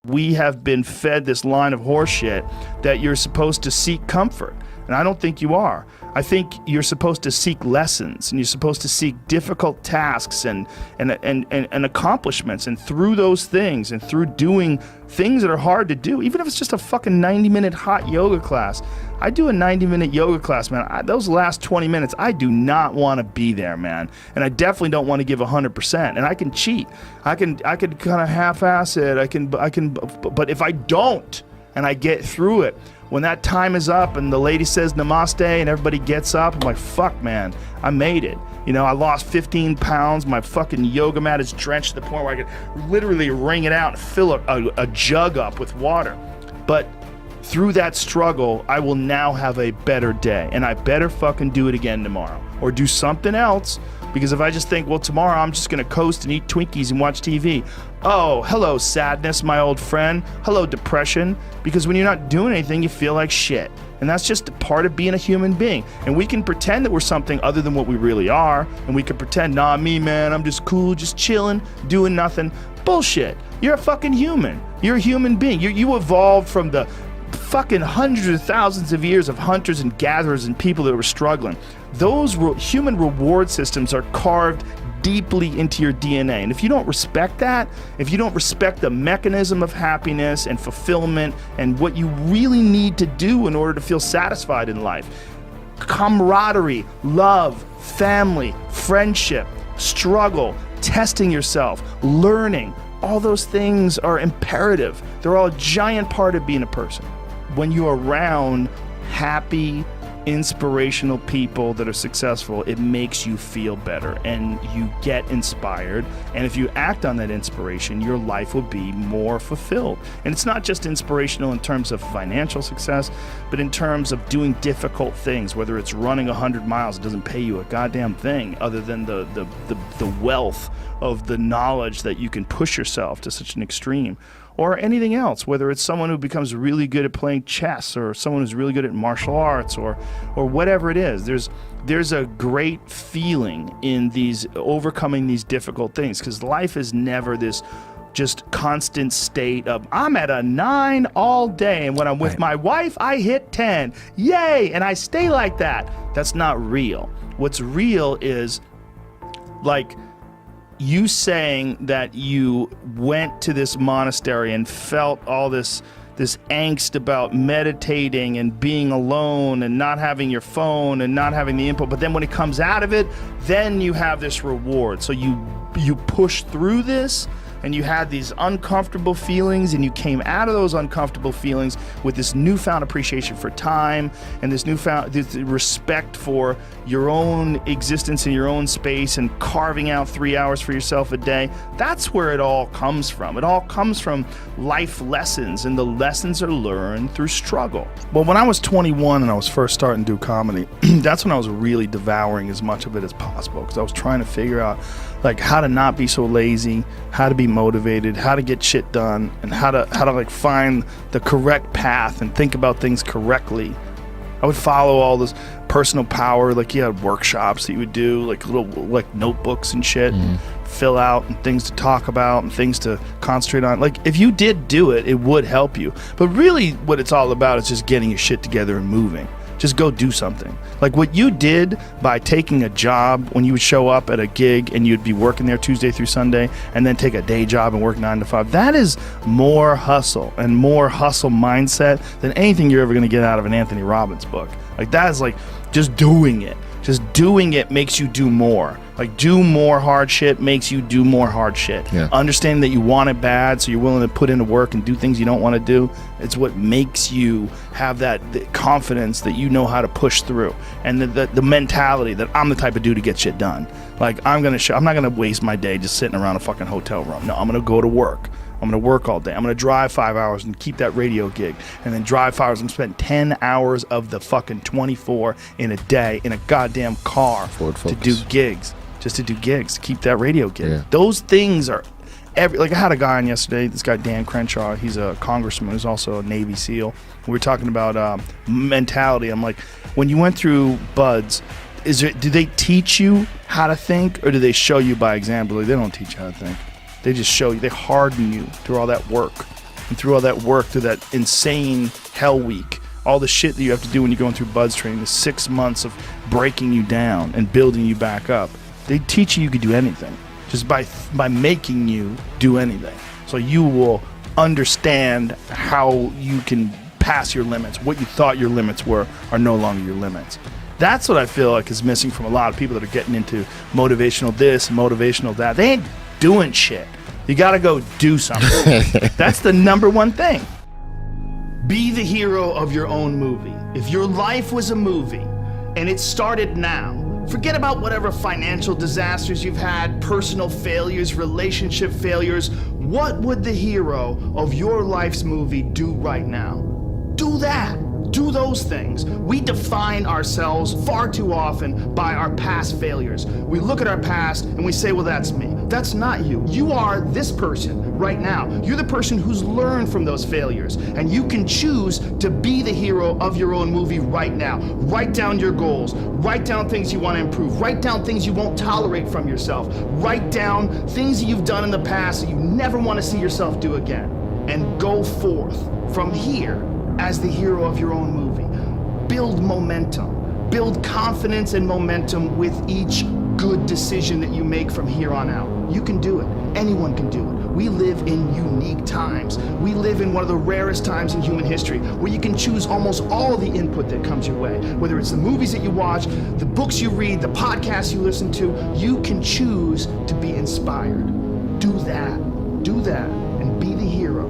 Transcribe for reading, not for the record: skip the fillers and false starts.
We have been fed this line of horseshit that you're supposed to seek comfort. And I don't think you are. I think you're supposed to seek lessons, and you're supposed to seek difficult tasks and accomplishments. And through those things, and through doing things that are hard to do, even if it's just a fucking 90-minute hot yoga class. I do a 90-minute yoga class, man. Those last 20 minutes, I do not want to be there, man. And I definitely don't want to give 100%. And I can cheat. I can kind of half-ass it. But if I don't, and I get through it, when that time is up and the lady says namaste and everybody gets up, I'm like, fuck, man, I made it. You know, I lost 15 pounds. My fucking yoga mat is drenched to the point where I could literally wring it out and fill a jug up with water. But through that struggle, I will now have a better day, and I better fucking do it again tomorrow or do something else. Because if I just think, well, tomorrow I'm just gonna coast and eat Twinkies and watch TV. Oh, hello, sadness, my old friend. Hello, depression. Because when you're not doing anything, you feel like shit. And that's just a part of being a human being. And we can pretend that we're something other than what we really are. And we can pretend, nah, me, man, I'm just cool, just chilling, doing nothing. Bullshit. You're a fucking human. You're a human being. You evolved from the fucking hundreds of thousands of years of hunters and gatherers and people that were struggling. Those human reward systems are carved deeply into your DNA. And if you don't respect that, if you don't respect the mechanism of happiness and fulfillment and what you really need to do in order to feel satisfied in life, camaraderie, love, family, friendship, struggle, testing yourself, learning, all those things are imperative. They're all a giant part of being a person. When you're around happy, inspirational people that are successful, it makes you feel better and you get inspired. And if you act on that inspiration, your life will be more fulfilled. And it's not just inspirational in terms of financial success, but in terms of doing difficult things, whether it's running 100 miles, it doesn't pay you a goddamn thing other than the wealth of the knowledge that you can push yourself to such an extreme. Or anything else, whether it's someone who becomes really good at playing chess or someone who's really good at martial arts or whatever it is. There's a great feeling in these overcoming these difficult things, because life is never this just constant state of I'm at a 9 all day, and when I'm with my wife I hit 10. Yay! And I stay like that. That's not real. What's real is like you saying that you went to this monastery and felt all this angst about meditating and being alone and not having your phone and not having the input, but then when it comes out of it, then you have this reward. So you push through this, and you had these uncomfortable feelings, and you came out of those uncomfortable feelings with this newfound appreciation for time and this respect for your own existence in your own space and carving out 3 hours for yourself a day. That's where it all comes from. It all comes from life lessons, and the lessons are learned through struggle. Well, when I was 21 and I was first starting to do comedy, that's when I was really devouring as much of it as possible, because I was trying to figure out like how to not be so lazy, how to be motivated, how to get shit done, and how to like find the correct path and think about things correctly. I would follow all this personal power, like you had workshops that you would do, like little like notebooks and shit, fill out, and things to talk about and things to concentrate on. Like if you did do it, it would help you. But really what it's all about is just getting your shit together and moving. Just go do something. Like what you did by taking a job when you would show up at a gig and you'd be working there Tuesday through Sunday and then take a day job and work 9 to 5. That is more hustle and more hustle mindset than anything you're ever going to get out of an Anthony Robbins book. Like that is like just doing it. Just doing it makes you do more. Like do more hard shit makes you do more hard shit. Yeah. Understanding that you want it bad, so you're willing to put into work and do things you don't want to do. It's what makes you have that confidence that you know how to push through, and the mentality that I'm the type of dude to get shit done. Like I'm not gonna waste my day just sitting around a fucking hotel room. No, I'm gonna go to work. I'm going to work all day. I'm going to drive 5 hours and keep that radio gig, and then drive 5 hours and spend 10 hours of the fucking 24 in a day in a goddamn car to do gigs, just to do gigs, to keep that radio gig. Yeah. Those things are like I had a guy on yesterday, this guy Dan Crenshaw, he's a congressman who's also a Navy SEAL. We were talking about mentality. I'm like, when you went through BUD/S, do they teach you how to think, or do they show you by example? Like, they don't teach you how to think. They just show you, they harden you through all that work. and through all that work, through that insane hell week, all the shit that you have to do when you're going through BUDS training, the 6 months of breaking you down and building you back up, they teach you could do anything just by making you do anything. So you will understand how you can pass your limits. What you thought your limits were are no longer your limits. That's what I feel like is missing from a lot of people that are getting into motivational this, motivational that. They ain't doing shit. You got to go do something. That's the number one thing. Be the hero of your own movie. If your life was a movie and it started now, forget about whatever financial disasters you've had, personal failures, relationship failures. What would the hero of your life's movie do right now? Do that. Do those things. We define ourselves far too often by our past failures. We look at our past and we say, well, that's me. That's not you. You are this person right now. You're the person who's learned from those failures, and you can choose to be the hero of your own movie right now. Write down your goals. Write down things you want to improve. Write down things you won't tolerate from yourself. Write down things that you've done in the past that you never want to see yourself do again. And go forth from here as the hero of your own movie. Build momentum. Build confidence and momentum with each good decision that you make from here on out. You can do it. Anyone can do it. We live in unique times. We live in one of the rarest times in human history where you can choose almost all the input that comes your way. Whether it's the movies that you watch, the books you read, the podcasts you listen to, you can choose to be inspired. Do that. Do that and be the hero